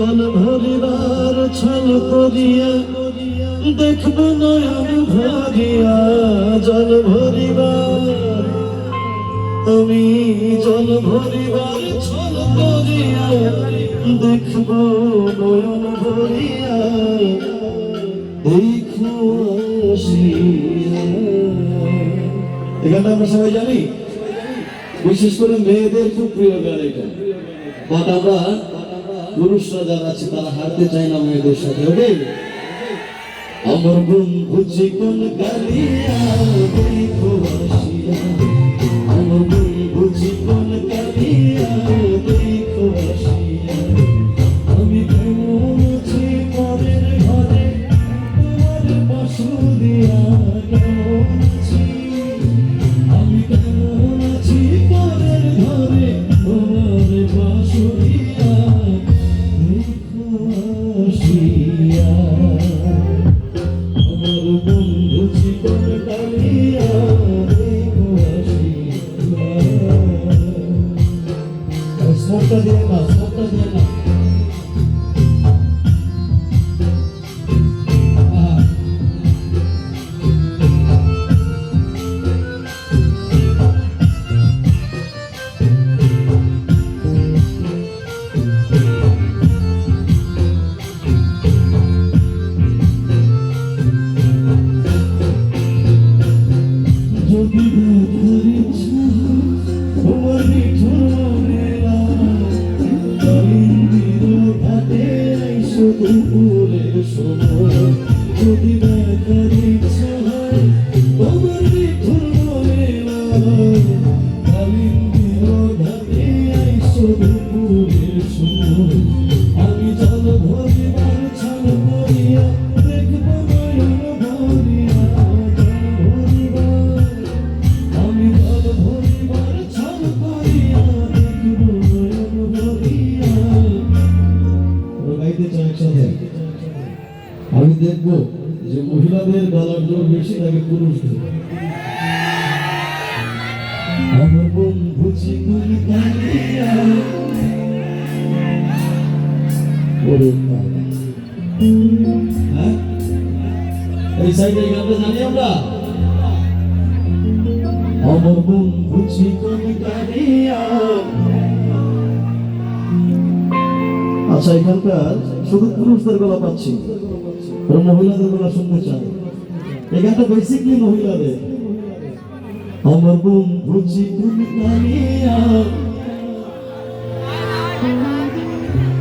জল ভরিবার ছল করিয়া দেখব নয়ন ভরিয়া জল ভরিবার আমি জল ভরিবার ছল করিয়া দেখব নয়ন ভরিয়া দেখো আসিয়া। এই গানটা আমরা সবাই জানি, বিশেষ করে মেয়েদের খুব প্রিয় গান এটা। বাট আমরা পুরুষরা যারা আছে তারা হারতে চাই না মেয়েদের সাথে। ওকে, আমার বন্ধু চিকন কালিয়া দেখো আসিয়া, আমার বন্ধু চিকন কালিয়া দেখো আসিয়া। আমি কেমন আছি পরের ঘরে তোমার বাসুরিয়া, কেমন আছি আমি, কেমন আছি পরের ঘরে তোমার বাসুরিয়া দেখো আসিয়া। আমার বন্ধু চিকন কালিয়া দেখো আসিয়া। স্মোকটা দিয়ে না, স্মোকটা দিয়ে না। যদি দেখার ইচ্ছা তোমার নিঠুরেরা কালিন্দির ঘাটে আইসো দুপুরের সময়। যদি দেখার ইচ্ছা হয় তোমার নিঠুরেরা কালিন্দির ঘাটে আইসো দুপুরের সময়। আমি জল ভরিবার ছল করিয়া দেখব নয়ন ভরিয়া, আমি জল ভরিবার ছল করিয়া দেখব নয়ন ভরিয়া। গাইতে চাই একসাথে। আমি দেখব যে মহিলাদের গলার জোর বেশি থাকে পুরুষদের। আমার বন্ধু চিকন কালিয়া ওরে বাবা, হ্যাঁ এই সাইডে গানটা জানি আমরা। আমার বন্ধু চিকন কালিয়া। আচ্ছা, এখানকার শুধু পুরুষদের গলা পাচ্ছি, মহিলাদের গলা শুনতে চাই। এই গানটা বেসিকলি মহিলাদের। আমার বন্ধু চিকন কালিয়া।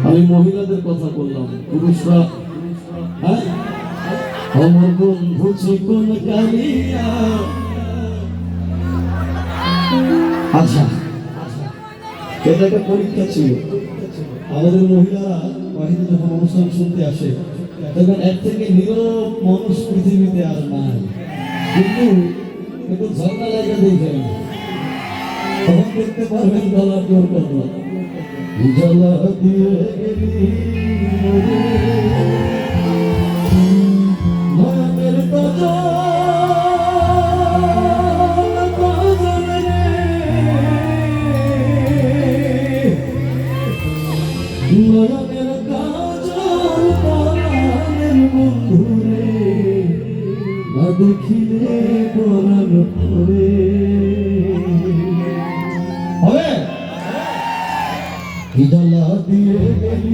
আমি মহিলাদের কথা বললাম, পুরুষরা হ্যাঁ। আমার বন্ধু চিকন কালিয়া। আচ্ছা, এটা একটা পরীক্ষা ছিল। আমাদের মহিলারা বাহিরে যখন অনুষ্ঠান শুনতে আসে তখন এর থেকে নীরব মানুষ পৃথিবীতে আর নাই। কিন্তু একটু ঝর্ণা জায়গা দেখেন, তখন দেখতে পারবেন গলার জোর কত। জ্বালা দিয়ে নয়নের নয়নের কাজল পরাণের বন্ধুরে না দেখিলে পরাণ পরে। হবে জ্বালা দিয়ে গেলি